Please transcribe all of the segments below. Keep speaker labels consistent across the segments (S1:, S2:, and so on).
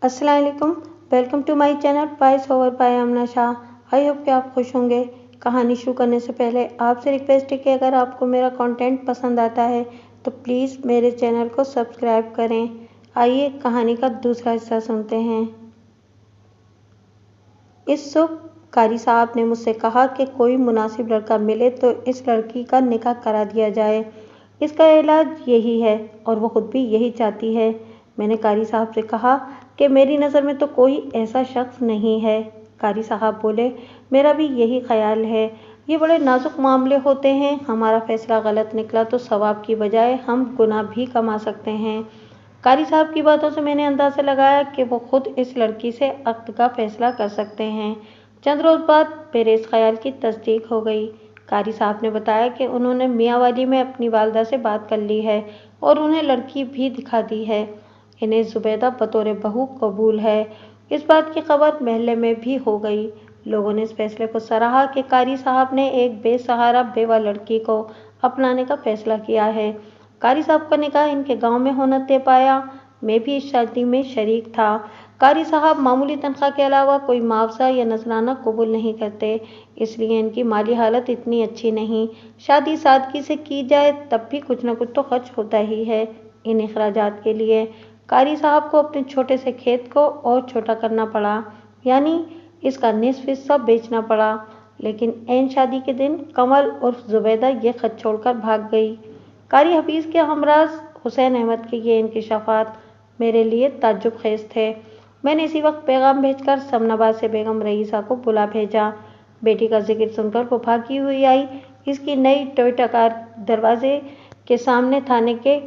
S1: अस्सलाम वालेकुम। Welcome to my channel voice over by Aamna Shah. I hope कि आप खुश होंगे। कहानी शुरू करने से पहले आपसे रिक्वेस्ट है कि अगर आपको मेरा कंटेंट पसंद आता है तो प्लीज़ मेरे चैनल को सब्सक्राइब करें। आइए कहानी का दूसरा हिस्सा सुनते हैं। इस सुबह कारी साहब ने मुझसे कहा कि कोई मुनासिब लड़का मिले तो इस लड़की का निकाह करा दिया जाए। इसका इलाज यही है और वो खुद भी यही चाहती है। मैंने कारी साहब से कहा कि मेरी नज़र में तो कोई ऐसा शख्स नहीं है। कारी साहब बोले, मेरा भी यही ख्याल है। ये बड़े नाजुक मामले होते हैं। हमारा फैसला गलत निकला तो सवाब की बजाय हम गुनाह भी कमा सकते हैं। कारी साहब की बातों से मैंने अंदाज़ा लगाया कि वो खुद इस लड़की से अक़्द का फैसला कर सकते हैं। चंद रोज़ बाद मेरे इस ख्याल की तस्दीक हो गई। कारी साहब ने बताया कि उन्होंने मियाँ वाली में अपनी वालदा से बात कर ली है और उन्हें लड़की भी दिखा दी है। इन्हें जुबैदा बतौर बहू कबूल है। इस बात की खबर महल्ले में भी हो गई। लोगों ने इस फैसले को सराहा कि कारी साहब ने एक बेसहारा बेवा लड़की को अपनाने का फैसला किया है। कारी साहब का निकाह इनके गांव में होना तय पाया। मैं भी इस शादी में शरीक था। कारी साहब मामूली तनख्वाह के अलावा कोई मुआवजा या नजराना कबूल नहीं करते, इसलिए इनकी माली हालत इतनी अच्छी नहीं। शादी सादगी से की जाए तब भी कुछ न कुछ तो खर्च होता ही है। इन अखराजात के लिए कारी साहब को अपने छोटे से खेत को और छोटा करना पड़ा, यानी इसका निस्फ हिस्सा बेचना पड़ा। लेकिन ऐन शादी के दिन कमल उर्फ जुबैदा ये खत छोड़कर भाग गई। कारी हफीज़ के हमराज हुसैन अहमद के ये इंकिशाफात मेरे लिए ताज्जुब खेज थे। मैंने इसी वक्त पैगाम भेजकर समनाबाद से बेगम रईसा को बुला भेजा। बेटी का जिक्र सुनकर वो भागी हुई आई। इसकी नई टोयोटा कार दरवाजे के सामने थाने के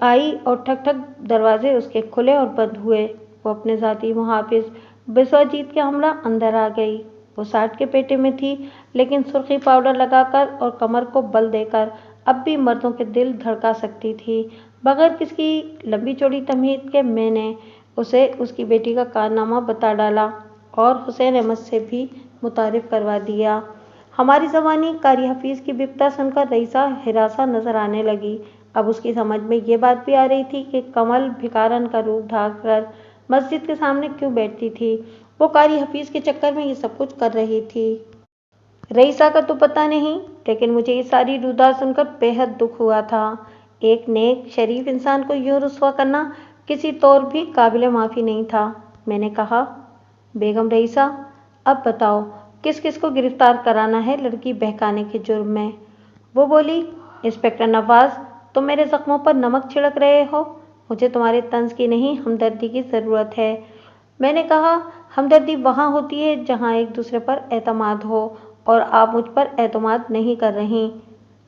S1: आई और ठक ठक दरवाजे उसके खुले और बंद हुए। वो अपने ज़ाती मुहाफिज बिस्वाजीत के हमरा अंदर आ गई। वो 60 के पेटे में थी, लेकिन सुर्खी पाउडर लगाकर और कमर को बल देकर अब भी मर्दों के दिल धड़का सकती थी। बगैर किसी लंबी चौड़ी तमहीद के मैंने उसे उसकी बेटी का कारनामा बता डाला और हुसैन अहमद से भी मुतारिफ करवा दिया। हमारी जवानी कारी हफीज़ की बिपता सुनकर रईसा हिरासा नजर आने लगी। अब उसकी समझ में ये बात भी आ रही थी कि कमल भिखारन का रूप ढाक कर मस्जिद के सामने क्यों बैठती थी। वो कारी हफीज़ के चक्कर में ये सब कुछ कर रही थी। रईसा का तो पता नहीं, लेकिन मुझे ये सारी रुदार सुनकर बेहद दुख हुआ था। एक नेक शरीफ इंसान को यूं रुस्वा करना किसी तौर भी काबिल माफ़ी नहीं था। मैंने कहा, बेगम रईसा, अब बताओ किस किस को गिरफ्तार कराना है लड़की बहकाने के जुर्म में। वो बोली, इंस्पेक्टर नवाज, तुम मेरे जख्मों पर नमक छिड़क रहे हो। मुझे तुम्हारे तंज की नहीं हमदर्दी की ज़रूरत है। मैंने कहा, हमदर्दी वहाँ होती है जहाँ एक दूसरे पर एतमाद हो, और आप मुझ पर एतमाद नहीं कर रही।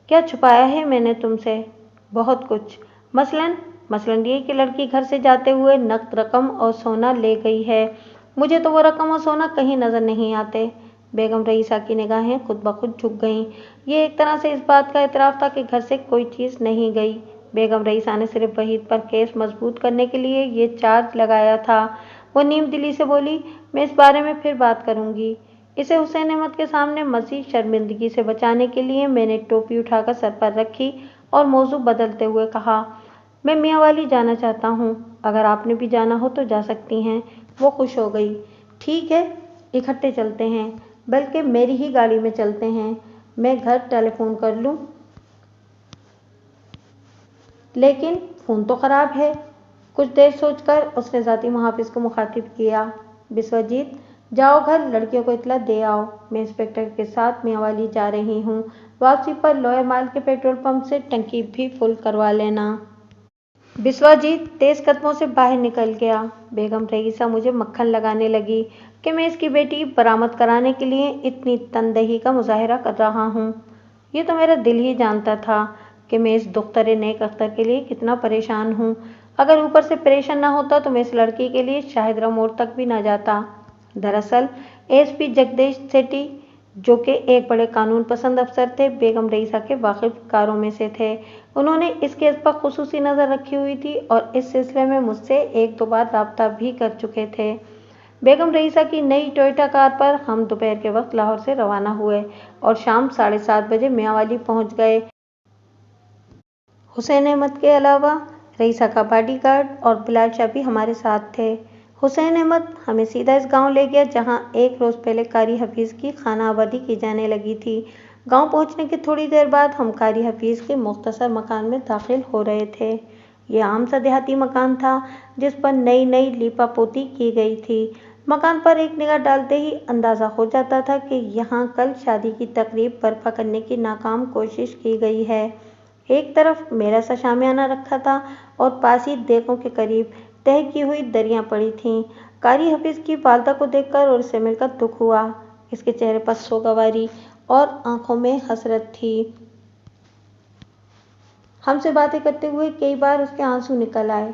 S1: क्या छुपाया है मैंने तुमसे? बहुत कुछ। मसलन ये कि लड़की घर से जाते हुए नकद रकम और सोना ले गई है। मुझे तो वो रकम और सोना कहीं नजर नहीं आते। बेगम रईसा की निगाहें खुद ब खुद झुक गईं। ये एक तरह से इस बात का एतराफ़ था कि घर से कोई चीज़ नहीं गई। बेगम रईसा ने सिर्फ वहीद पर केस मजबूत करने के लिए ये चार्ज लगाया था। वो नीम दिली से बोली, मैं इस बारे में फिर बात करूंगी। इसे हुसैन अहमद के सामने मज़ीद शर्मिंदगी से बचाने के लिए मैंने टोपी उठाकर सर पर रखी और मौजू बदलते हुए कहा, मैं मियाँ वाली जाना चाहता हूँ। अगर आपने भी जाना हो तो जा सकती हैं। वो खुश हो गई। ठीक है, इकट्ठे चलते हैं, बल्कि मेरी ही गाड़ी में चलते हैं। मैं घर टेलीफोन कर लूँ? लेकिन फ़ोन तो ख़राब है। कुछ देर सोचकर उसने ज़ाती मुहाफिज को मुखातिब किया, बिस्वजीत, जाओ घर लड़कियों को इतला दे आओ। मैं इंस्पेक्टर के साथ मियाँ वाली जा रही हूँ। वापसी पर लॉयर माल के पेट्रोल पंप से टंकी भी फुल करवा लेना। बिस्वाजीत तेज कदमों से बाहर निकल गया। बेगम रईसा मुझे मक्खन लगाने लगी कि मैं इसकी बेटी बरामद कराने के लिए इतनी तनदही का मुजाहरा कर रहा हूँ। ये तो मेरा दिल ही जानता था कि मैं इस दुख्तरे नेक अख्तर के लिए कितना परेशान हूँ। अगर ऊपर से परेशान ना होता तो मैं इस लड़की के लिए शाहिदरा मोड़ तक भी ना जाता। दरअसल एसपी जगदीश सेठी, जो कि एक बड़े कानून पसंद अफसर थे, बेगम रईसा के वाकिफकारों में से थे। उन्होंने इस केस पर खुसूसी नज़र रखी हुई थी और इस सिलसिले में मुझसे एक दो बार राब्ता भी कर चुके थे। बेगम रईसा की नई टोयोटा कार पर हम दोपहर के वक्त लाहौर से रवाना हुए और शाम 7:30 बजे मियांवाली पहुंच गए। हुसैन अहमद के अलावा रईसा का बॉडीगार्ड और बिलाल शाह भी हमारे साथ थे। حسین احمد ہمیں سیدھا اس گاؤں لے گیا جہاں ایک روز پہلے قاری حفیظ کی خانہ آبادی کی جانے لگی تھی۔ گاؤں پہنچنے کے تھوڑی دیر بعد ہم قاری حفیظ کے مختصر مکان میں داخل ہو رہے تھے۔ یہ عام سا دیہاتی مکان تھا جس پر نئی لیپا پوتی کی گئی تھی۔ مکان پر ایک نگاہ ڈالتے ہی اندازہ ہو جاتا تھا کہ یہاں کل شادی کی تقریب برپا کرنے کی ناکام کوشش کی گئی ہے۔ ایک طرف میرا سا شامیانہ رکھا تھا اور پاس ہی دیگوں کے قریب تہہ کی ہوئی دریاں پڑی تھیں۔ قاری حفیظ کی والدہ کو دیکھ کر اور اسے مل کر دکھ ہوا۔ اس کے چہرے پر سوگواری اور آنکھوں میں حسرت تھی۔ ہم سے باتیں کرتے ہوئے کئی بار اس کے آنسو نکل آئے۔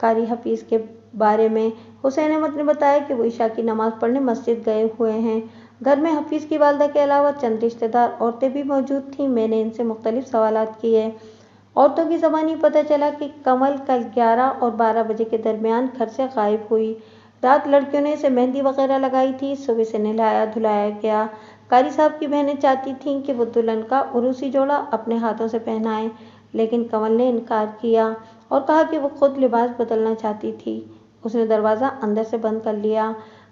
S1: قاری حفیظ کے بارے میں حسین احمد نے بتایا کہ وہ عشاء کی نماز پڑھنے مسجد گئے ہوئے ہیں۔ گھر میں حفیظ کی والدہ کے علاوہ چند رشتہ دار عورتیں بھی موجود تھیں۔ میں نے ان سے مختلف سوالات کیے۔ عورتوں کی زبانی پتہ چلا کہ کمل کل 11 اور 12 بجے کے درمیان گھر سے غائب ہوئی۔ رات لڑکیوں نے اسے مہندی وغیرہ لگائی تھی۔ صبح سے نہلایا دھلایا گیا۔ قاری صاحب کی بہنیں چاہتی تھیں کہ وہ دلہن کا عروسی جوڑا اپنے ہاتھوں سے پہنائیں، لیکن کمل نے انکار کیا اور کہا کہ وہ خود لباس بدلنا چاہتی تھی۔ اس نے دروازہ اندر سے بند کر لیا۔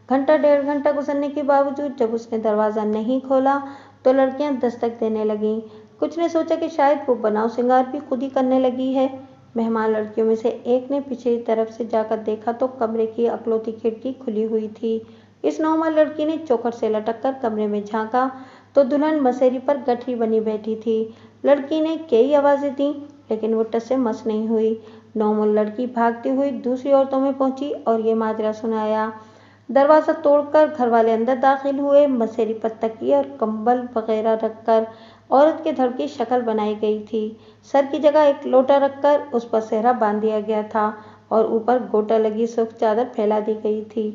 S1: گھنٹہ ڈیڑھ گھنٹہ گزرنے کے باوجود جب اس نے دروازہ نہیں کھولا تو لڑکیاں دستک دینے لگیں۔ کچھ نے سوچا کہ شاید وہ بناؤ سنگار بھی خود ہی کرنے لگی ہے۔ مہمان لڑکیوں میں سے ایک نے پچھلی طرف سے جا کر دیکھا تو کمرے کی اکلوتی کھڑکی کھلی ہوئی تھی۔ اس نومر لڑکی نے چوکھٹ سے لٹک کر کمرے میں جھانکا تو دلہن مسیری پر گٹھری بنی بیٹھی تھی۔ لڑکی نے کئی آوازیں دیں لیکن وہ ٹس سے مس نہیں ہوئی۔ نومر لڑکی بھاگتی ہوئی دوسری عورتوں میں پہنچی اور یہ ماجرا سنایا۔ دروازہ توڑ کر گھر والے اندر داخل ہوئے۔ مسیری پر تکیے اور کمبل وغیرہ رکھ کر عورت کے دھڑ کی شکل بنائی گئی تھی۔ سر کی جگہ ایک لوٹا رکھ کر اس پر صحرا باندھ دیا گیا تھا اور اوپر گوٹا لگی سرخ چادر پھیلا دی گئی تھی۔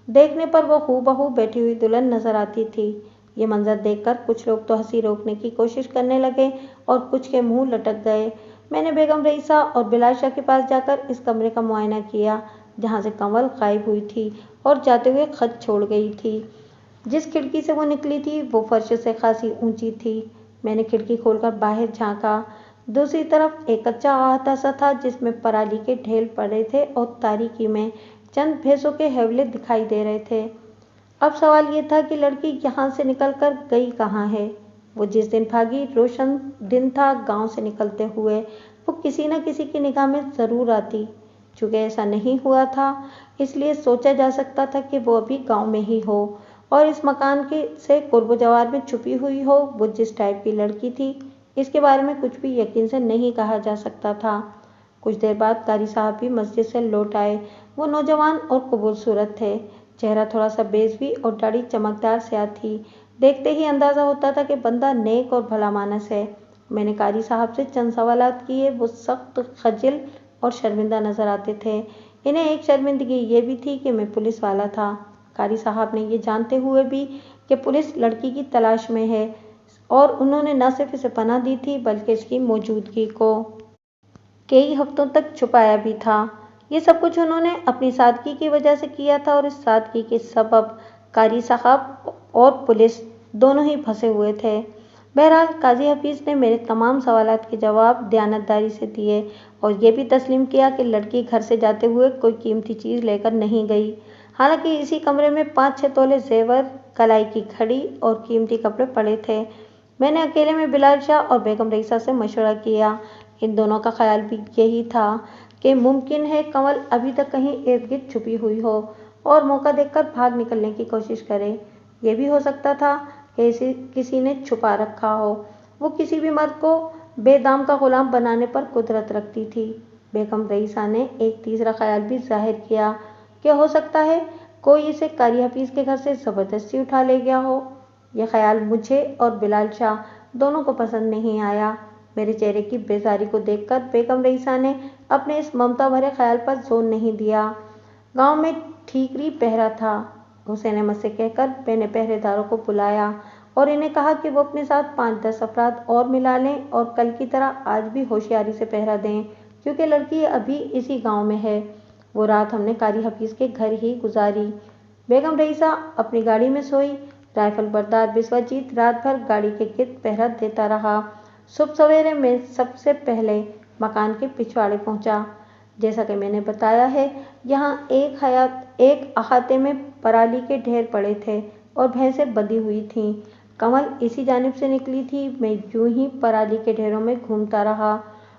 S1: دیکھنے پر وہ ہو بہو بیٹھی ہوئی دلہن نظر آتی تھی۔ یہ منظر دیکھ کر کچھ لوگ تو ہنسی روکنے کی کوشش کرنے لگے اور کچھ کے منہ لٹک گئے۔ میں نے بیگم رئیسہ اور بلال شاہ کے پاس جا کر اس کمرے کا معائنہ کیا جہاں سے کمل غائب ہوئی تھی اور جاتے ہوئے خط چھوڑ گئی تھی۔ جس کھڑکی سے وہ نکلی تھی وہ فرش سے خاصی اونچی تھی۔ میں نے کھڑکی کھول کر باہر جھانکا۔ دوسری طرف ایک کچا احاطہ سا تھا جس میں پرالی کے ڈھیر پڑے تھے اور تاریکی میں چند بھینسوں کے حیولے دکھائی دے رہے تھے۔ اب سوال یہ تھا کہ لڑکی یہاں سے نکل کر گئی کہاں ہے؟ وہ جس دن بھاگی روشن دن تھا۔ گاؤں سے نکلتے ہوئے وہ کسی نہ کسی کی نگاہ میں ضرور آتی۔ چونکہ ایسا نہیں ہوا تھا اس لیے سوچا جا سکتا تھا کہ وہ ابھی گاؤں میں ہی ہو اور اس مکان سے قرب و جوار میں چھپی ہوئی ہو۔ وہ جس ٹائپ کی لڑکی تھی اس کے بارے میں کچھ بھی یقین سے نہیں کہا جا سکتا تھا۔ کچھ دیر بعد قاری صاحب بھی مسجد سے لوٹ آئے۔ وہ نوجوان اور قبول صورت تھے۔ چہرہ تھوڑا سا بیضوی اور داڑھی چمکدار سیاہ تھی۔ دیکھتے ہی اندازہ ہوتا تھا کہ بندہ نیک اور بھلا مانس ہے۔ میں نے قاری صاحب سے چند سوالات کیے۔ وہ سخت خجل اور شرمندہ نظر آتے تھے۔ انہیں ایک شرمندگی یہ بھی تھی کہ میں پولیس والا تھا۔ قاری صاحب نے یہ جانتے ہوئے بھی کہ پولیس لڑکی کی تلاش میں ہے اور انہوں نے نہ صرف اسے پناہ دی تھی بلکہ اس کی موجودگی کو کئی ہفتوں تک چھپایا بھی تھا۔ یہ سب کچھ انہوں نے اپنی سادگی کی وجہ سے کیا تھا اور اس سادگی کے سبب قاری صاحب اور پولیس دونوں ہی پھنسے ہوئے تھے۔ بہرحال قاضی حفیظ نے میرے تمام سوالات کے جواب دیانتداری سے دیے اور یہ بھی تسلیم کیا کہ لڑکی گھر سے جاتے ہوئے کوئی قیمتی چیز لے کر نہیں گئی۔ حالانکہ اسی کمرے میں 5-6 تولے زیور، کلائی کی گھڑی اور قیمتی کپڑے پڑے تھے۔ میں نے اکیلے میں بلال شاہ اور بیگم رئیسہ سے مشورہ کیا۔ ان دونوں کا خیال بھی یہی تھا کہ ممکن ہے کمل ابھی تک کہیں ارد گرد چھپی ہوئی ہو اور موقع دیکھ کر بھاگ نکلنے کی کوشش کرے۔ یہ بھی ہو سکتا تھا کہ اسے کسی نے چھپا رکھا ہو۔ وہ کسی بھی مرد کو بے دام کا غلام بنانے پر قدرت رکھتی تھی۔ بیگم رئیسہ نے ایک تیسرا خیال بھی ظاہر کیا کہ ہو سکتا ہے کوئی اسے قاری حفیظ کے گھر سے زبردستی اٹھا لے گیا ہو۔ یہ خیال مجھے اور بلال شاہ دونوں کو پسند نہیں آیا۔ میرے چہرے کی بیزاری کو دیکھ کر بیگم رئیسہ نے اپنے اس ممتا بھرے خیال پر زور نہیں دیا۔ گاؤں میں ٹھیکری پہرا تھا۔ حسین احمد سے کہہ کر میں نے پہرے داروں کو بلایا اور انہیں کہا کہ وہ اپنے ساتھ 5-10 افراد اور ملا لیں اور کل کی طرح آج بھی ہوشیاری سے پہرا دیں کیونکہ لڑکی ابھی اسی گاؤں میں ہے۔ وہ رات ہم نے قاری حفیظ کے گھر ہی گزاری۔ بیگم رئیسہ اپنی گاڑی میں سوئی۔ رائفل بردار بسواجیت رات بھر گاڑی کے گرد پہرا دیتا رہا۔ صبح سویرے میں سب سے پہلے مکان کے پچھواڑے پہنچا۔ जैसा कि मैंने बताया है, यहाँ एक अहाते में पराली के ढेर पड़े थे और भैंसें बंधी हुई थीं। कमल इसी जानिब से निकली थी। मैं यूं ही पराली के ढेरों में घूमता रहा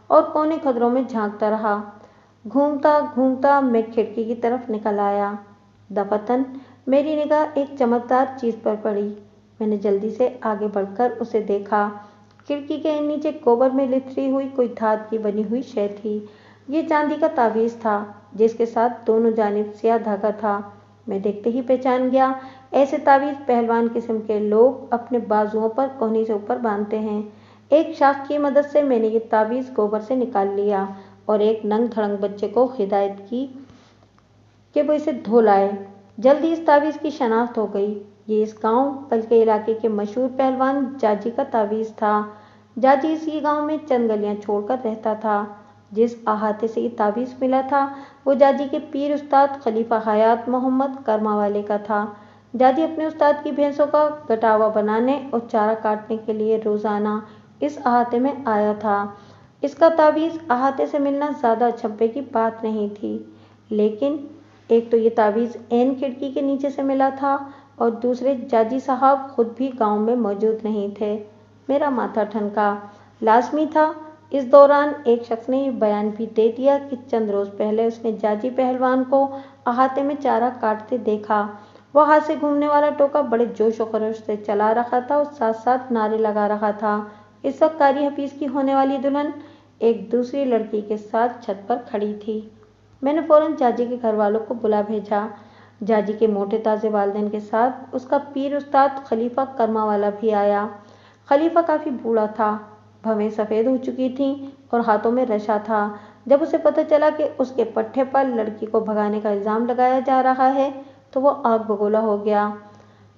S1: और कोने खदरों में झांकता रहा। घूमता घूमता मैं खिड़की की तरफ निकल आया। दफातन मेरी निगाह एक चमकदार चीज पर पड़ी। मैंने जल्दी से आगे बढ़कर उसे देखा। खिड़की के नीचे गोबर में लिथड़ी हुई कोई धात की बनी हुई शय थी। ये चांदी का तावीज था, जिसके साथ दोनों जानिब स्याह धागा था। मैं देखते ही पहचान गया। ऐसे तावीज पहलवान किस्म के लोग अपने बाजुओं पर कोहनी से ऊपर बांधते हैं। एक शाख की मदद से मैंने ये तावीज गोबर से निकाल लिया और एक नंग धड़ंग बच्चे को हिदायत की कि वो इसे धो लाए। जल्दी इस तावीज की शनाख्त हो गई। ये इस गांव बल्कि इलाके के मशहूर पहलवान जाजी का तावीज था। जाजी इसी गांव में चंद गलियां छोड़कर रहता था। जिस अहाते से ये तावीज मिला था वो जाजी के पीर उस्ताद खलीफा हयात मोहम्मद करमावाले का था। जाजी अपने उस्ताद की भैंसों का गटावा बनाने और चारा काटने के लिए रोजाना इस अहाते में आया था। इसका तावीज अहाते से मिलना ज्यादा अचंभे की बात नहीं थी, लेकिन एक तो ये तावीज ऐन खिड़की के नीचे से मिला था और दूसरे जाजी साहब खुद भी गांव में मौजूद नहीं थे। मेरा माथा ठनका। लाजमी था। इस दौरान एक शख्स ने बयान भी दे दिया कि चंद रोज पहले उसने जाजी पहलवान को अहाते में चारा काटते देखा। वह हाथ से घूमने वाला टोका बड़े जोश और खरोश से चला रहा था और साथ साथ नारे लगा रहा था। इस वक्त कारी हफीज की होने वाली दुल्हन एक दूसरी लड़की के साथ छत पर खड़ी थी। मैंने फौरन जाजी के घर वालों को बुला भेजा। जाजी के मोटे ताजे वालिदैन के साथ उसका पीर उस्ताद खलीफा करमावाला भी आया। खलीफा काफी बूढ़ा था। भवें सफेद हो चुकी थीं और हाथों में रशा था। जब उसे पता चला कि उसके पट्टे पर लड़की को भगाने का इल्जाम लगाया जा रहा है तो वो आग बगोला हो गया।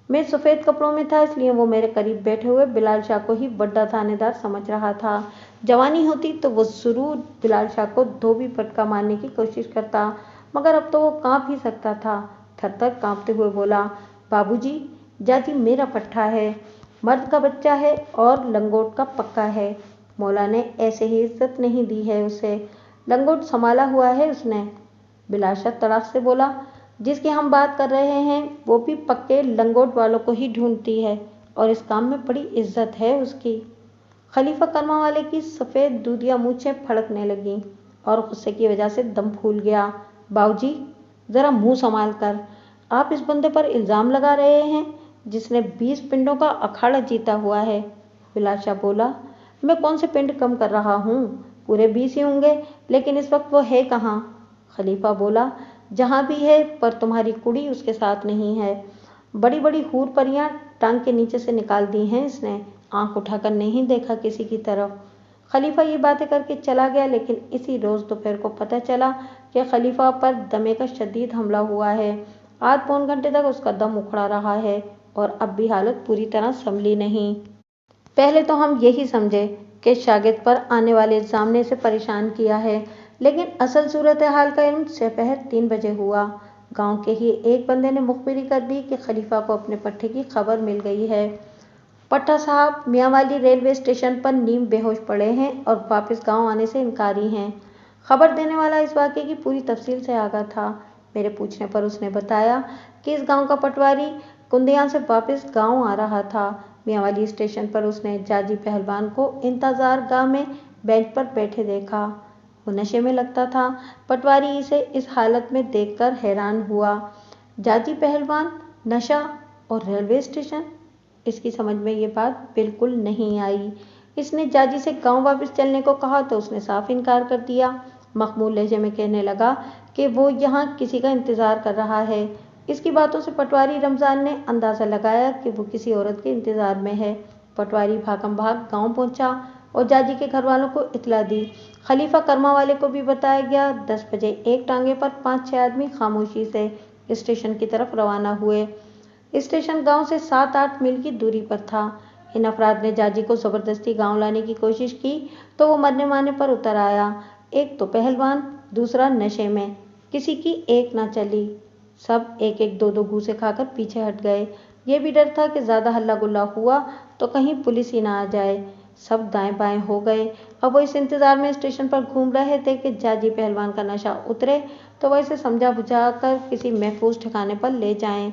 S1: मैं सफेद कपड़ों में था, इसलिए वो मेरे करीब बैठे हुए बिलाल शाह को ही बड़ा थानेदार समझ रहा था। जवानी होती तो वो जरूर बिलाल शाह को धोबी पटका मारने की कोशिश करता, मगर अब तो वो कांप ही सकता था। थर-थर कांपते हुए बोला, बाबूजी, जाजी मेरा पट्टा है, मर्द का बच्चा है और लंगोट का पक्का है। मौला ने ऐसे ही इज्जत नहीं दी है उसे, लंगोट संभाला हुआ है उसने। बिलाल शाह तड़ाक से बोला, जिसकी हम बात कर रहे हैं वो भी पक्के लंगोट वालों को ही ढूंढती है और इस काम में बड़ी इज्जत है उसकी। खलीफा करमावाले की सफेद दूधिया मूछें फड़कने लगीं और गुस्से की वजह से दम फूल गया। बाबूजी, जरा मुंह संभाल कर, आप इस बंदे पर इल्जाम लगा रहे हैं जिसने 20 पिंडों का अखाड़ा जीता हुआ है। बिलाल शाह बोला, मैं कौन से पिंड कम कर रहा हूँ, पूरे 20 ही होंगे, लेकिन इस वक्त वो है कहाँ? खलीफा बोला, जहाँ भी है पर तुम्हारी कुड़ी उसके साथ नहीं है। बड़ी बड़ी हूर परियां टांग के नीचे से निकाल दी हैं इसने, आंख उठाकर नहीं देखा किसी की तरफ। खलीफा ये बातें करके चला गया, लेकिन इसी रोज दोपहर को पता चला कि खलीफा पर दमे का शदीद हमला हुआ है। आध पौन घंटे तक उसका दम उखड़ा रहा है और अब भी हालत पूरी तरह संभली नहीं। पहले तो हम यही समझे कि शागिर्द पर आने वाले इल्जाम ने इसे परेशान किया है, लेकिन असल सूरत हाल का इल्म दोपहर 3 बजे हुआ। गांव के ही एक बंदे ने मुखबिरी कर दी कि खलीफा को अपने पट्टे की खबर मिल गई है। पट्टा साहब मियांवाली रेलवे स्टेशन पर नीम बेहोश पड़े हैं और वापस गांव आने से इनकारी हैं। खबर देने वाला इस वाक़े की पूरी तफसील से आगाह था। मेरे पूछने पर उसने बताया कि इस गांव का पटवारी कुंदियां से वापस गांव आ रहा था। मियांवाली स्टेशन पर उसने जाजी पहलवान को इंतजार गाह में बेंच पर बैठे देखा। वो नशे में लगता था। पटवारी इसे इस हालत में देखकर हैरान हुआ। जाजी पहलवान, नशा और रेलवे स्टेशन, इसकी समझ में ये बात बिल्कुल नहीं आई। इसने जाजी से गांव वापस चलने को कहा तो उसने साफ इनकार कर दिया। मखमूल लहजे में कहने लगा कि वो यहाँ किसी का इंतजार कर रहा है। इसकी बातों से पटवारी रमजान ने अंदाजा लगाया कि वो किसी औरत के इंतजार में है। पटवारी भागम भाग गांव पहुंचा और जाजी के घर वालों को इतला दी। खलीफा करमावाले को भी बताया गया। 10 बजे एक टांगे पर 5-6 आदमी खामोशी से स्टेशन की तरफ रवाना हुए। स्टेशन गांव से 7-8 मील की दूरी पर था। इन अफराद ने जाजी को जबरदस्ती गांव लाने की कोशिश की तो वो मरने मारने पर उतर आया। एक तो पहलवान, दूसरा नशे में, किसी की एक ना चली। सब एक एक दो दो घूंसे खाकर पीछे हट गए। ये भी डर था कि ज्यादा हल्ला गुल्ला हुआ तो कहीं पुलिस ही ना आ जाए। सब दाएं बाएं हो गए। अब वो इस इंतजार में स्टेशन पर घूम रहे थे कि जाजी पहलवान का नशा उतरे तो वह इसे समझा बुझा कर किसी महफूज ठिकाने पर ले जाएं।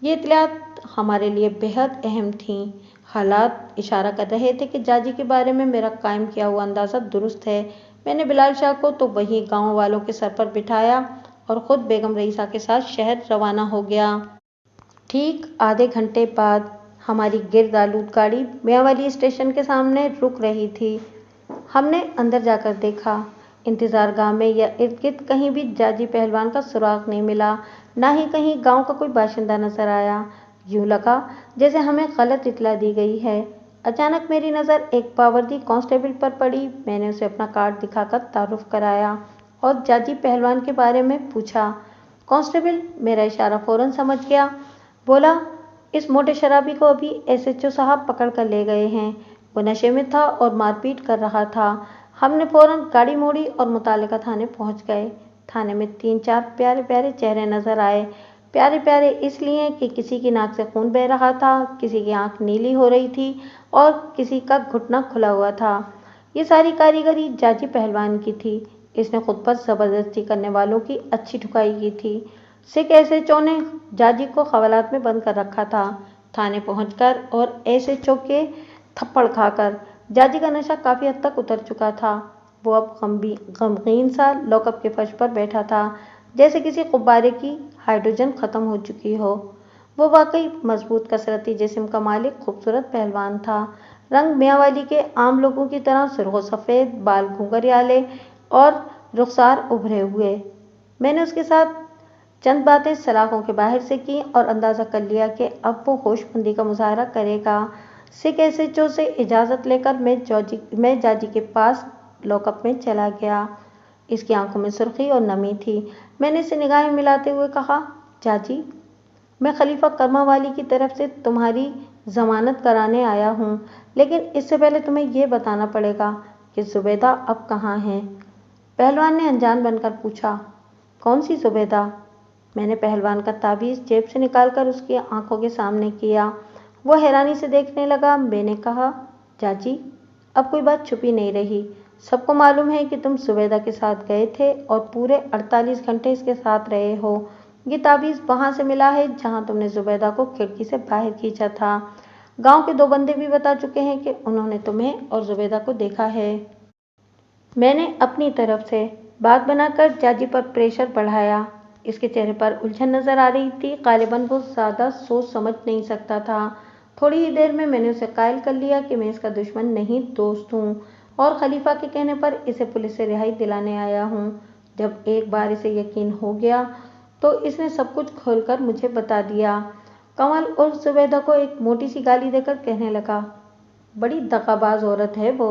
S1: ये इत्तलात हमारे लिए बेहद अहम थीं। हालात इशारा कर रहे थे कि जाजी के बारे में मेरा कायम किया हुआ अंदाज़ा दुरुस्त है। मैंने बिलाल शाह को तो वहीं गाँव वालों के सर पर बिठाया और ख़ुद बेगम रईसा के साथ शहर रवाना हो गया। ठीक आधे घंटे बाद हमारी गिरदालूद गाड़ी मियांवाली स्टेशन के सामने रुक रही थी। हमने अंदर जाकर देखा। इंतजार गाह में या इर्द गिर्द कहीं भी जाजी पहलवान का सुराग नहीं मिला, ना ही कहीं गांव का कोई बाशिंदा नजर आया। यूं लगा जैसे हमें गलत इत्तला दी गई है। अचानक मेरी नज़र एक पावर्दी कांस्टेबल पर पड़ी। मैंने उसे अपना कार्ड दिखाकर तारुफ कराया और जाजी पहलवान के बारे में पूछा। कांस्टेबल मेरा इशारा फौरन समझ गया। बोला, इस मोटे शराबी को अभी एसएचओ साहब पकड़ कर ले गए हैं। वो नशे में था और मारपीट कर रहा था। हमने फौरन गाड़ी मोड़ी और मुतालिका थाने पहुंच गए। थाने में 3-4 प्यारे प्यारे चेहरे नजर आए। प्यारे प्यारे इसलिए कि किसी की नाक से खून बह रहा था, किसी की आंख नीली हो रही थी और किसी का घुटना खुला हुआ था। ये सारी कारीगरी जाजी पहलवान की थी। इसने खुद पर जबरदस्ती करने वालों की अच्छी ठुकाई की थी। सिख एसएचओ ने जाजी को हवालात में बंद कर रखा था। थाने पहुंचकर और एसएचओ के थप्पड़ खाकर जाजी का नशा काफ़ी हद तक उतर चुका था। वो अब गमगीन सा लॉकअप के फर्श पर बैठा था, जैसे किसी गुब्बारे की हाइड्रोजन ख़त्म हो चुकी हो। वो वाकई मजबूत कसरती जिस्म का मालिक खूबसूरत पहलवान था। रंग मियांवाली के आम लोगों की तरह सुर्ख सफ़ेद, बाल घुंघरियाले और रुखसार उभरे हुए। मैंने उसके साथ चंद बातें सलाखों के बाहर से की और अंदाज़ा कर लिया कि अब वो होशमंदी का मुजाहरा करेगा। सिख एसएचओ से इजाज़त लेकर मैं जाजी के पास लॉकअप में चला गया। इसकी आंखों में सुर्खी और नमी थी। मैंने इसे निगाहें मिलाते हुए कहा, जाजी, मैं खलीफा कर्मावाली की तरफ से तुम्हारी जमानत कराने आया हूँ, लेकिन इससे पहले तुम्हें यह बताना पड़ेगा कि जुबैदा अब कहाँ है। पहलवान ने अनजान बनकर पूछा। कौन सी जुबैदा? मैंने पहलवान का ताबीज़ जेब से निकालकर उसकी आंखों के सामने किया। वो हैरानी से देखने लगा। मैंने कहा, चाची, अब कोई बात छुपी नहीं रही। सबको मालूम है कि तुम जुबैदा के साथ गए थे और पूरे 48 घंटे इसके साथ रहे हो। ये ताबीज़ वहाँ से मिला है जहाँ तुमने जुबैदा को खिड़की से बाहर खींचा था। गांव के 2 बंदे भी बता चुके हैं कि उन्होंने तुम्हें और जुबैदा को देखा है। मैंने अपनी तरफ से बात बनाकर जाजी पर प्रेशर बढ़ाया। इसके चेहरे पर उलझन नजर आ रही थी। गालिबन वो ज़्यादा सोच समझ नहीं सकता था। थोड़ी ही देर में मैंने उसे कायल कर लिया कि मैं इसका दुश्मन नहीं, दोस्त हूँ और खलीफा के कहने पर इसे पुलिस से रिहाई दिलाने आया हूँ। जब एक बार इसे यकीन हो गया तो इसने सब कुछ खोलकर मुझे बता दिया। कमल उर्फ जुबैदा को एक मोटी सी गाली देकर कहने लगा, बड़ी दगाबाज औरत है वो।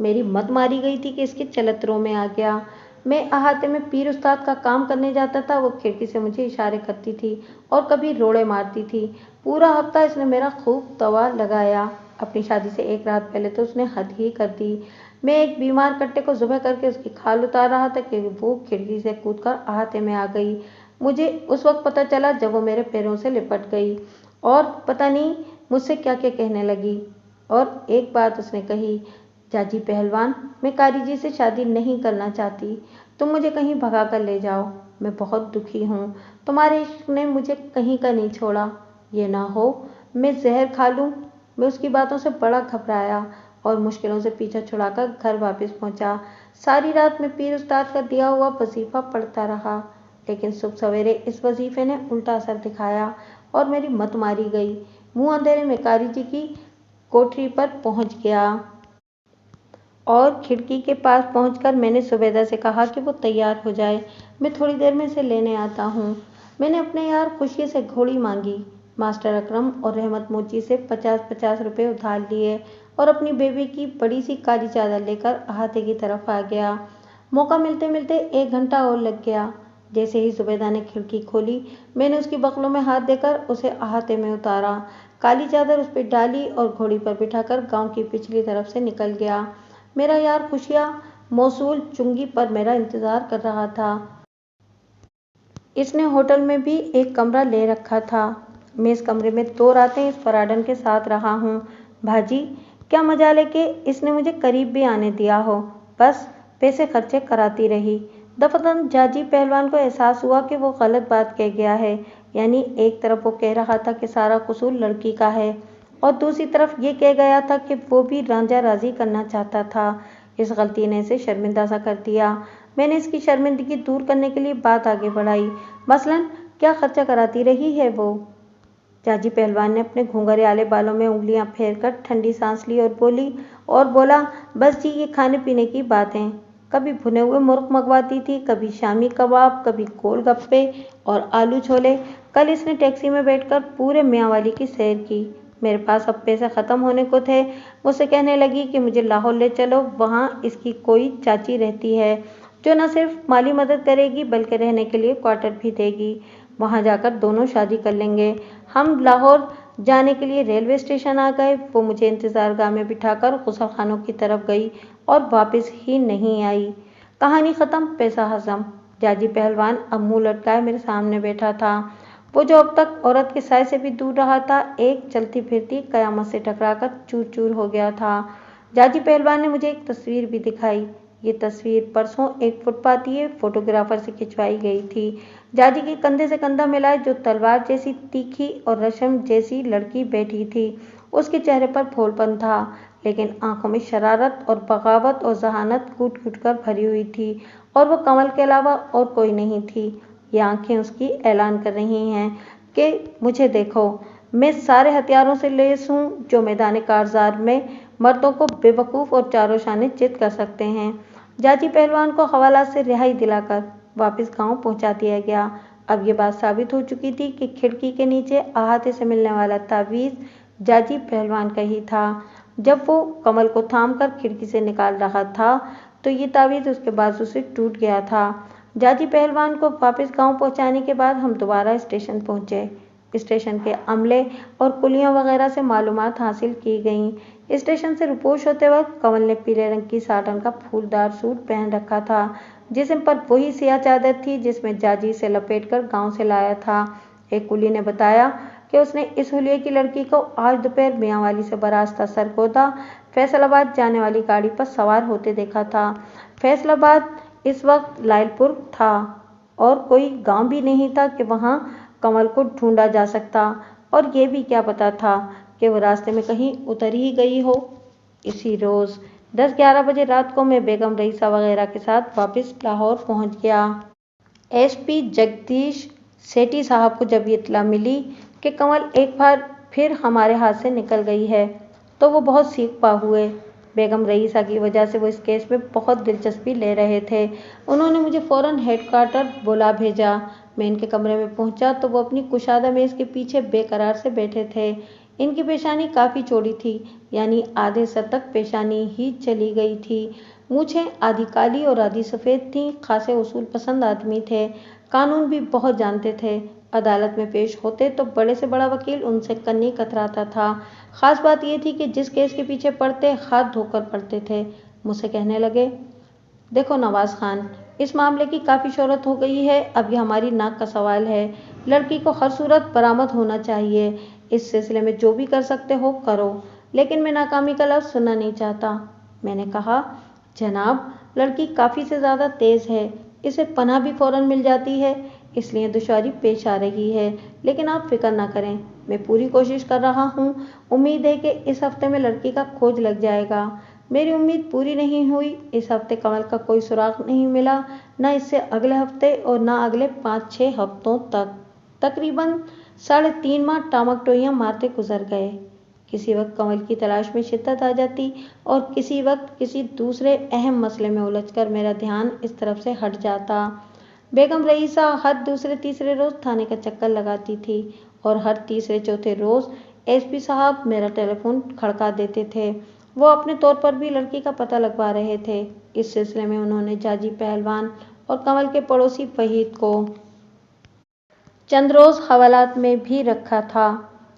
S1: मेरी मत मारी गई थी कि इसके चलत्रों में आ गया। मैं अहाते में पीर उस्ताद का काम करने जाता था। वो खिड़की से मुझे इशारे करती थी और कभी रोड़े मारती थी। पूरा हफ्ता इसने मेरा खूब तवा लगाया। अपनी शादी से एक रात पहले तो उसने हद ही कर दी। मैं एक बीमार कट्टे को ज़ुबह करके उसकी खाल उतार रहा था कि वो खिड़की से कूदकर अहाते में आ गई। मुझे उस वक्त पता चला जब वो मेरे पैरों से लिपट गई और पता नहीं मुझसे क्या क्या कहने लगी। और एक बात उसने कही, जाजी पहलवान, मैं कारी जी से शादी नहीं करना चाहती। तुम मुझे कहीं भगा कर ले जाओ। मैं बहुत दुखी हूँ। तुम्हारे इश्क ने मुझे कहीं का नहीं छोड़ा। ये ना हो मैं जहर खा लूँ। मैं उसकी बातों से बड़ा घबराया और मुश्किलों से पीछा छुड़ाकर घर वापस पहुँचा। सारी रात में पीर उस्ताद का दिया हुआ वजीफा पढ़ता रहा, लेकिन सुबह सवेरे इस वजीफे ने उल्टा असर दिखाया और मेरी मत मारी गई। मुँह अंधेरे में कारी जी की कोठरी पर पहुँच गया और खिड़की के पास पहुंचकर मैंने जुबैदा से कहा कि वो तैयार हो जाए। मैं थोड़ी देर में इसे लेने आता हूँ। मैंने अपने यार खुशी से घोड़ी मांगी। मास्टर अकरम और रहमत मोची से 50-50 रुपये उधार लिए और अपनी बेबी की बड़ी सी काली चादर लेकर अहाते की तरफ आ गया। मौका मिलते मिलते 1 घंटा और लग गया। जैसे ही जुबैदा ने खिड़की खोली, मैंने उसकी बकलों में हाथ देकर उसे अहाते में उतारा, काली चादर उस पर डाली और घोड़ी पर बिठाकर गांव की पिछली तरफ से निकल गया। मेरा यार खुशिया मौसूल चुंगी पर मेरा इंतजार कर रहा था। इसने होटल में भी एक कमरा ले रखा था। मैं इस कमरे में 2 रातें इस फराडन के साथ रहा हूँ। भाजी, کیا مجال ہے کہ اس نے مجھے قریب بھی آنے دیا ہو، بس پیسے خرچے کراتی رہی۔ دفتراً جاجی پہلوان کو احساس ہوا کہ وہ غلط بات کہہ گیا ہے، یعنی ایک طرف وہ کہہ رہا تھا کہ سارا قصور لڑکی کا ہے اور دوسری طرف یہ کہہ گیا تھا کہ وہ بھی رانجھا راضی کرنا چاہتا تھا۔ اس غلطی نے اسے شرمندہ سا کر دیا۔ میں نے اس کی شرمندگی دور کرنے کے لیے بات آگے بڑھائی۔ مثلاً کیا خرچہ کراتی رہی ہے وہ؟ جاجی پہلوان نے اپنے گھنگھریالے بالوں میں انگلیاں پھیر کر ٹھنڈی سانس لی اور بولا، بس جی، یہ کھانے پینے کی باتیں۔ کبھی بھنے ہوئے مرغ منگواتی تھی، کبھی شامی کباب، کبھی گول گپے اور آلو چھولے۔ کل اس نے ٹیکسی میں بیٹھ کر پورے میاں والی کی سیر کی۔ میرے پاس اب پیسے ختم ہونے کو تھے۔ مجھ سے کہنے لگی کہ مجھے لاہور لے چلو، وہاں اس کی کوئی چاچی رہتی ہے جو نہ صرف مالی مدد کرے گی بلکہ رہنے کے لیے کوارٹر بھی دے گی۔ وہاں جا کر دونوں شادی کر لیں گے۔ ہم لاہور جانے کے لیے ریلوے اسٹیشن آ گئے۔ وہ مجھے انتظار گاہ میں بٹھا کر غسل خانوں کی طرف گئی اور واپس ہی نہیں آئی۔ کہانی ختم، پیسہ ہضم۔ جاجی پہلوان اب منہ لٹکائے میرے سامنے بیٹھا تھا۔ وہ جو اب تک عورت کے سائے سے بھی دور رہا تھا، ایک چلتی پھرتی قیامت سے ٹکرا کر چور چور ہو گیا تھا۔ جاجی پہلوان نے مجھے ایک تصویر بھی دکھائی۔ یہ تصویر پرسوں ایک فٹ پاتھی فوٹوگرافر سے کھنچوائی گئی تھی۔ جاجی کے کندھے سے کندھا ملائے جو تلوار جیسی تیکھی اور ریشم جیسی لڑکی بیٹھی تھی، اس کے چہرے پر پھول پن تھا، لیکن آنکھوں میں شرارت اور بغاوت اور ذہانت کوٹ کوٹ کر بھری ہوئی تھی، اور وہ کمل کے علاوہ اور کوئی نہیں تھی۔ یہ آنکھیں اس کی اعلان کر رہی ہیں کہ مجھے دیکھو، میں سارے ہتھیاروں سے لیس ہوں جو میدان کارزار میں مردوں کو بے وقوف اور چاروں شانے چت کر سکتے ہیں۔ جاجی پہلوان کو حوالات سے رہائی دلا کر واپس گاؤں پہنچا دیا گیا۔ اب یہ بات ثابت ہو چکی تھی کہ کھڑکی کے نیچے احاطے سے ملنے والا تعویذ جاجی پہلوان کا ہی تھا۔ جب وہ کمل کو تھام کر کھڑکی سے نکال رہا تھا تو یہ تعویذ اس کے بازو سے ٹوٹ گیا تھا۔ جاجی پہلوان کو واپس گاؤں پہنچانے کے بعد ہم دوبارہ اسٹیشن پہنچے۔ اسٹیشن کے عملے اور کلیوں وغیرہ سے معلومات حاصل کی گئیں۔ اسٹیشن سے روپوش ہوتے وقت کمل نے پیلے رنگ کی ساٹن کا پھولدار سوٹ پہن رکھا تھا، جسم پر وہی سیاہ چادر تھی جس میں جاجی اسے لپیٹ کر گاؤں سے لایا تھا۔ ایک کلی نے بتایا کہ اس نے اس حلیے کی لڑکی کو آج دوپہر میاں والی سے براستہ سرگودا فیصل آباد جانے والی گاڑی پر سوار ہوتے دیکھا تھا۔ فیصل آباد اس وقت لائل پور تھا اور کوئی گاؤں بھی نہیں تھا کہ وہاں کمل کو ڈھونڈا جا سکتا، اور یہ بھی کیا پتا تھا کہ وہ راستے میں کہیں اتر ہی گئی ہو۔ اسی روز 10-11 بجے رات کو میں بیگم رئیسہ وغیرہ کے ساتھ واپس لاہور پہنچ گیا۔ ایس پی جگدیش سیٹھی صاحب کو جب یہ اطلاع ملی کہ کمل ایک بار پھر ہمارے ہاتھ سے نکل گئی ہے تو وہ بہت سیخ پا ہوئے۔ بیگم رئیسہ کی وجہ سے وہ اس کیس میں بہت دلچسپی لے رہے تھے۔ انہوں نے مجھے فوراً ہیڈ کوارٹر بلا بھیجا۔ میں ان کے کمرے میں پہنچا تو وہ اپنی کشادہ میز کے پیچھے بے قرار سے بیٹھے تھے۔ ان کی پیشانی کافی چوڑی تھی، یعنی آدھے سر تک پیشانی ہی چلی گئی تھی۔ مونچھیں آدھی کالی اور آدھی سفید تھیں۔ خاصے اصول پسند آدمی تھے، قانون بھی بہت جانتے تھے۔ عدالت میں پیش ہوتے تو بڑے سے بڑا وکیل ان سے کنی کتراتا تھا۔ خاص بات یہ تھی کہ جس کیس کے پیچھے پڑتے ہاتھ دھو کر پڑتے تھے۔ مجھ سے کہنے لگے، دیکھو نواز خان، اس معاملے کی کافی شہرت ہو گئی ہے، اب یہ ہماری ناک کا سوال ہے۔ لڑکی کو ہر صورت برآمد ہونا چاہیے۔ اس سلسلے میں جو بھی کر سکتے ہو کرو، لیکن میں ناکامی کا لفظ سننا نہیں چاہتا۔ میں نے کہا، جناب، لڑکی کافی سے زیادہ تیز ہے، اسے پناہ بھی فوراً مل جاتی ہے، اس لیے دشواری پیش آ رہی ہے، لیکن آپ فکر نہ کریں، میں پوری کوشش کر رہا ہوں۔ امید ہے کہ اس ہفتے میں لڑکی کا کھوج لگ جائے گا۔ میری امید پوری نہیں ہوئی۔ اس ہفتے کمل کا کوئی سراغ نہیں ملا، نہ اس سے اگلے ہفتے اور نہ اگلے 5-6 ہفتوں تک۔ تقریباً 3.5 ماہ ٹامک ٹوئیاں مارتے گزر گئے۔ کسی وقت کمل کی تلاش میں شدت آ جاتی اور کسی وقت کسی دوسرے اہم مسئلے میں الجھ کر میرا دھیان اس طرف سے ہٹ جاتا۔ بیگم رئیسہ ہر دوسرے تیسرے روز تھانے کا چکر لگاتی تھی اور ہر تیسرے چوتھے روز ایس پی صاحب میرا ٹیلی فون کھڑکا دیتے تھے۔ وہ اپنے طور پر بھی لڑکی کا پتہ لگوا رہے تھے۔ اس سلسلے میں انہوں نے جاجی پہلوان اور کمل کے پڑوسی وحید کو چند روز حوالات میں بھی رکھا تھا۔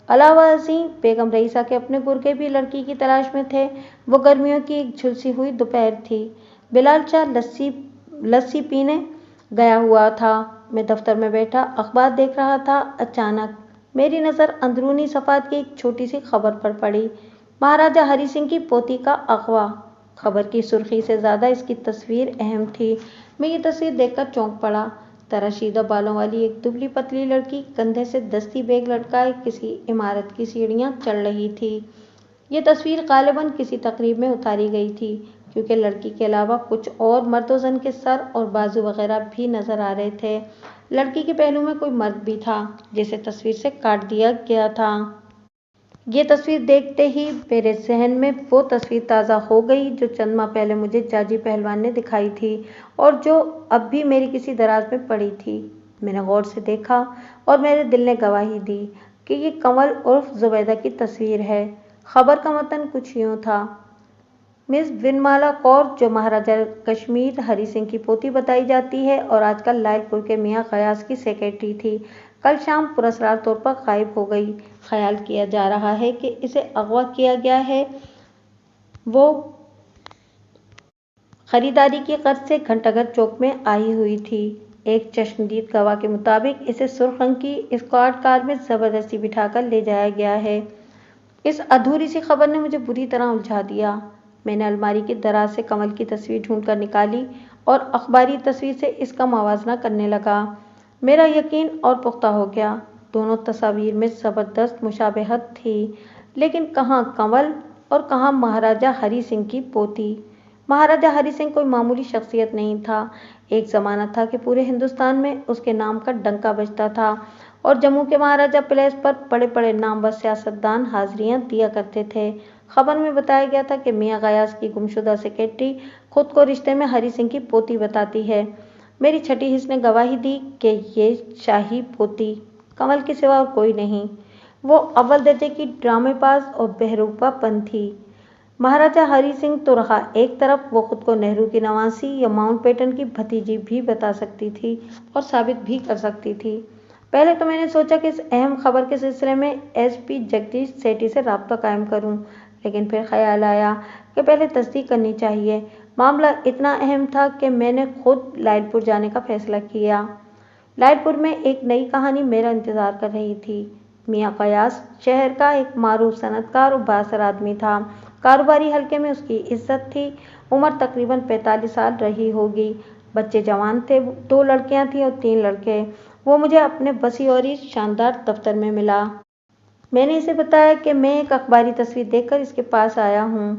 S1: علاوہ ازیں بیگم رئیسہ کے اپنے گرگے بھی لڑکی کی تلاش میں تھے۔ وہ گرمیوں کی ایک جھلسی ہوئی دوپہر تھی۔ بلال چاہ لسی پینے گیا ہوا تھا۔ میں دفتر میں بیٹھا اخبار دیکھ رہا تھا۔ اچانک میری نظر اندرونی صفحات کی ایک چھوٹی سی خبر پر پڑی۔ مہاراجہ ہری سنگھ کی پوتی کا اغوا۔ خبر کی سرخی سے زیادہ اس کی تصویر اہم تھی۔ میں یہ تصویر دیکھ کر چونک پڑا۔ تراشیدہ بالوں والی ایک دبلی پتلی لڑکی کندھے سے دستی بیگ لٹکائے کسی عمارت کی سیڑھیاں چڑھ رہی تھی۔ یہ تصویر غالباً کسی تقریب میں اتاری گئی تھی، کیونکہ لڑکی کے علاوہ کچھ اور مرد و زن کے سر اور بازو وغیرہ بھی نظر آ رہے تھے۔ لڑکی کے پہلو میں کوئی مرد بھی تھا جسے تصویر سے کاٹ دیا گیا تھا۔ یہ تصویر دیکھتے ہی میرے ذہن میں وہ تصویر تازہ ہو گئی جو چند ماہ پہلے مجھے جاجی پہلوان نے دکھائی تھی اور جو اب بھی میری کسی دراز میں پڑی تھی۔ میں نے غور سے دیکھا اور میرے دل نے گواہی دی کہ یہ کنول عرف زبیدہ کی تصویر ہے۔ خبر کا متن کچھ یوں تھا: مس ونمالا کور، جو مہاراجہ کشمیر ہری سنگھ کی پوتی بتائی جاتی ہے اور آج کل لائل پور کے میاں غیاث کی سیکرٹری تھی، کل شام پراسرار طور پر غائب ہو گئی۔ خیال کیا جا رہا ہے کہ اسے اغوا کیا گیا ہے۔ وہ خریداری کی غرض سے گھنٹہ گھر چوک میں آئی ہوئی تھی۔ ایک چشمدید گواہ کے مطابق اسے سرخ رنگ کی اسکواڈ کار میں زبردستی بٹھا کر لے جایا گیا ہے۔ اس ادھوری سی خبر نے مجھے بری طرح الجھا دیا۔ میں نے الماری کی دراز سے کنول کی تصویر ڈھونڈ کر نکالی اور اخباری تصویر سے اس کا موازنہ کرنے لگا۔ میرا یقین اور پختہ ہو گیا۔ دونوں تصاویر میں زبردست مشابہت تھی، لیکن کہاں کنول اور کہاں مہاراجہ ہری سنگھ کی پوتی؟ مہاراجہ ہری سنگھ کوئی معمولی شخصیت نہیں تھا۔ ایک زمانہ تھا کہ پورے ہندوستان میں اس کے نام کا ڈنکا بجتا تھا اور جموں کے مہاراجہ پیلیس پر بڑے بڑے نامور سیاستدان حاضریاں دیا کرتے تھے۔ خبر میں بتایا گیا تھا کہ میاں غیاث کی گمشدہ سیکرٹری خود کو رشتے میں ہری سنگھ کی پوتی بتاتی ہے۔ میری چھٹی حس نے گواہی دی کہ یہ شاہی پوتی کنول کے سوا اور کوئی نہیں۔ وہ اول درجے کی ڈرامے باز اور بہروپا پن تھی۔ مہاراجہ ہری سنگھ تو رہا ایک طرف، وہ خود کو نہرو کی نواسی یا ماؤنٹ بیٹن کی بھتیجی بھی بتا سکتی تھی اور ثابت بھی کر سکتی تھی۔ پہلے تو میں نے سوچا کہ اس اہم خبر کے سلسلے میں ایس پی جگدیش سیٹھی سے رابطہ قائم کروں، لیکن پھر خیال آیا کہ پہلے تصدیق کرنی چاہیے۔ معاملہ اتنا اہم تھا کہ میں نے خود لائل پور جانے کا فیصلہ کیا۔ لائل پور میں ایک نئی کہانی میرا انتظار کر رہی تھی۔ میاں غیاث شہر کا ایک معروف صنعت کار اور بااثر آدمی تھا۔ کاروباری حلقے میں اس کی عزت تھی۔ عمر تقریباً 45 سال رہی ہوگی۔ بچے جوان تھے، 2 لڑکیاں تھیں اور 3 لڑکے۔ وہ مجھے اپنے وسیع اور شاندار دفتر میں ملا۔ میں نے اسے بتایا کہ میں ایک اخباری تصویر دیکھ کر اس کے پاس آیا ہوں۔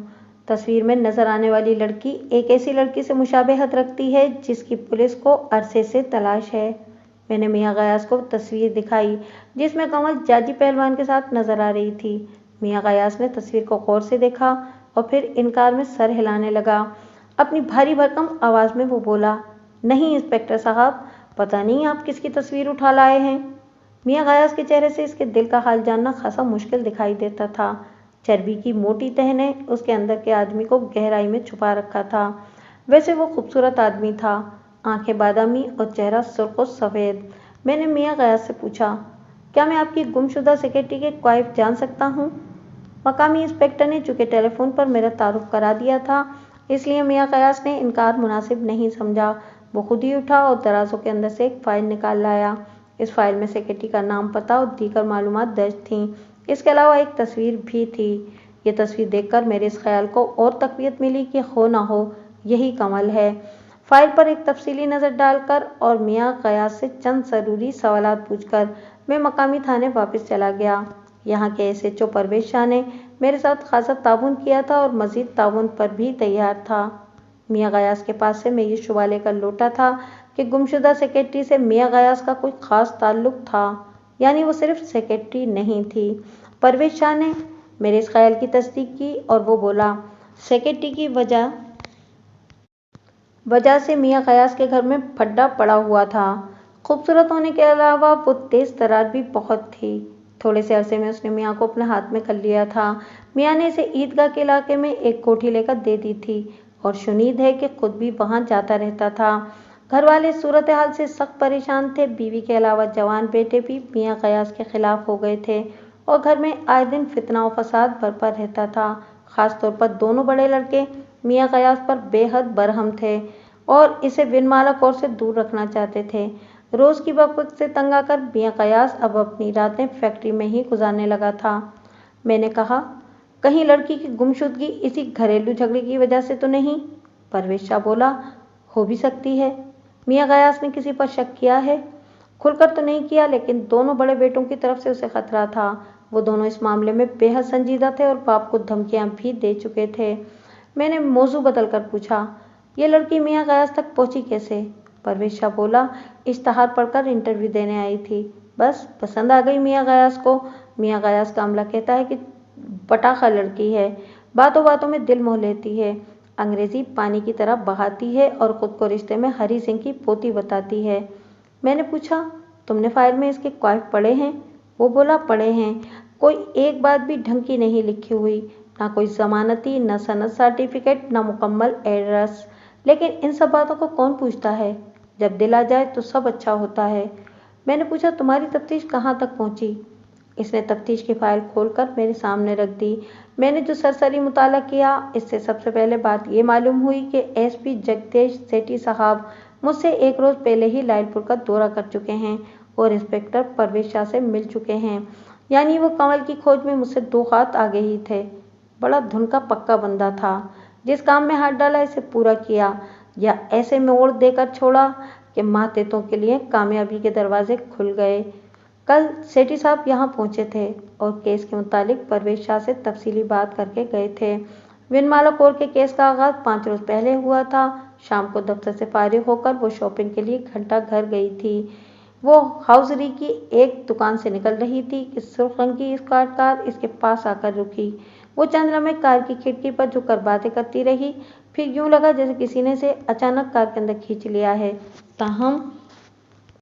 S1: تصویر میں نظر آنے والی لڑکی ایک ایسی لڑکی سے مشابہت رکھتی ہے جس کی پولیس کو عرصے سے تلاش ہے۔ میں نے میاں غیاث کو تصویر دکھائی جس میں کنول جاجی پہلوان کے ساتھ نظر آ رہی تھی۔ میاں غیاث نے تصویر کو غور سے دیکھا اور پھر انکار میں سر ہلانے لگا۔ اپنی بھاری بھرکم آواز میں وہ بولا، نہیں انسپکٹر صاحب، پتہ نہیں آپ کس کی تصویر اٹھا لائے ہیں۔ میاں غیاث کے چہرے سے اس کے دل کا حال جاننا خاصا مشکل دکھائی دیتا تھا۔ چربی کی موٹی تہ نے اس کے اندر کے آدمی کو گہرائی میں چھپا رکھا تھا۔ ویسے وہ خوبصورت آدمی تھا، آنکھیں بادامی اور چہرہ سرخ و سفید۔ میں نے میاں غیاث سے پوچھا، کیا میں آپ کی گمشدہ سیکرٹری کے کوائف جان سکتا ہوں؟ مقامی انسپکٹر نے چونکہ ٹیلی فون پر میرا تعارف کرا دیا تھا، اس لیے میاں غیاث نے انکار مناسب نہیں سمجھا۔ وہ خود ہی اٹھا اور درازوں کے اندر سے ایک فائل نکال لایا۔ اس فائل میں سیکرٹری کا نام، پتہ اور دیگر معلومات درج تھیں۔ اس کے علاوہ ایک تصویر بھی تھی۔ یہ تصویر دیکھ کر میرے اس خیال کو اور تقویت ملی کہ ہو نہ ہو یہی کنول ہے۔ فائل پر ایک تفصیلی نظر ڈال کر اور میاں غیاث سے چند ضروری سوالات پوچھ کر میں مقامی تھانے واپس چلا گیا۔ یہاں کے ایس ایچ او پرویز شاہ نے میرے ساتھ خاصا تعاون کیا تھا اور مزید تعاون پر بھی تیار تھا۔ میاں غیاث کے پاس سے میں یہ شبہ لے کر لوٹا تھا کہ گمشدہ سیکرٹری سے میاں غیاث کا کوئی خاص تعلق تھا، یعنی وہ صرف سیکرٹری نہیں تھی۔ پرویز شاہ نے میرے اس خیال کی تصدیق کی اور وہ بولا، سیکرٹری کی وجہ سے میاں غیاث کے گھر میں پھڈا پڑا ہوا تھا۔ خوبصورت ہونے کے علاوہ وہ تیز ترار بھی بہت تھی۔ تھوڑے سے عرصے میں اس نے میاں کو اپنے ہاتھ میں کر لیا تھا۔ میاں نے اسے عیدگاہ کے علاقے میں ایک کوٹھی لے کر دے دی تھی اور شنید ہے کہ خود بھی وہاں جاتا رہتا تھا۔ گھر والے صورتحال سے سخت پریشان تھے۔ بیوی کے علاوہ جوان بیٹے بھی میاں غیاث کے خلاف ہو گئے تھے اور گھر میں آئے دن فتنہ و فساد برپا رہتا تھا۔ خاص طور پر دونوں بڑے لڑکے میاں غیاث پر بے حد برہم تھے اور اسے ونمالا کور سے دور رکھنا چاہتے تھے۔ روز کی بک سے تنگ آ کر میاں غیاث اب اپنی راتیں فیکٹری میں ہی گزارنے لگا تھا۔ میں نے کہا، कहीं लड़की की गुमशुदगी इसी घरेलू झगड़े की वजह से तो नहीं? परवेश शाह बोला, हो भी सकती है। मियाँ गयास ने किसी पर शक किया है? खुलकर तो नहीं किया, लेकिन दोनों बड़े बेटों की तरफ से उसे खतरा था। वो दोनों इस मामले में बेहद संजीदा थे और बाप को धमकियां भी दे चुके थे। मैंने मौजू बदलकर पूछा, ये लड़की मियाँ गयास तक पहुंची कैसे? परवेश शाह बोला, इश्तहार पढ़कर इंटरव्यू देने आई थी। बस पसंद आ गई मियाँ गयास को। मियाँ गयास का अमला कहता है कि पटाखा लड़की है, बातों बातों में दिल मोह लेती है, अंग्रेजी पानी की तरह बहाती है और खुद को रिश्ते में हरी सिंह की पोती बताती है। मैंने पूछा, तुमने फाइल में इसके क्वाइफ पढ़े हैं? वो बोला, पढ़े हैं। कोई एक बात भी ढंग की नहीं लिखी हुई, ना कोई जमानती, न सनद सर्टिफिकेट, न मुकम्मल एड्रेस। लेकिन इन सब बातों को कौन पूछता है? जब दिल आ जाए तो सब अच्छा होता है। मैंने पूछा, तुम्हारी तफ्तीश कहाँ तक पहुंची? इसने तफ्तीश की फाइल खोलकर मेरे सामने रख दी। मैंने जो सरसरी मुताला किया, इससे सबसे पहले बात ये मालूम हुई कि एसपी जगदीश सेठी साहब मुझसे एक रोज पहले ही लायलपुर का दौरा कर चुके हैं और इंस्पेक्टर परवेश शाह से मिल चुके हैं। यानी वो कमल की खोज में मुझसे 2 हाथ आगे ही थे। बड़ा धुन का पक्का बंदा था। जिस काम में हाथ डाला इसे पूरा किया, या ऐसे में मोड़ देकर छोड़ा कि मातेतों के लिए कामयाबी के दरवाजे खुल गए। कल सेठी साहब यहाँ पहुंचे थे और केस के मुतालिक परवेश शाह से तफसीली बात करके गए थे। विनमाला कौर के केस का आगाज 5 रोज पहले हुआ था। शाम को दफ्तर से फारिग होकर वो शॉपिंग के लिए घंटा घर गई थी। वो हाउसरी की एक दुकान से निकल रही थी कि सुर्ख रंग की स्क्वाड कार इसके पास आकर रुकी। वो चंद लम्हे कार की खिड़की पर झुककर बातें करती रही। फिर यूं लगा जैसे किसी ने इसे अचानक कार के अंदर खींच लिया है। ताहम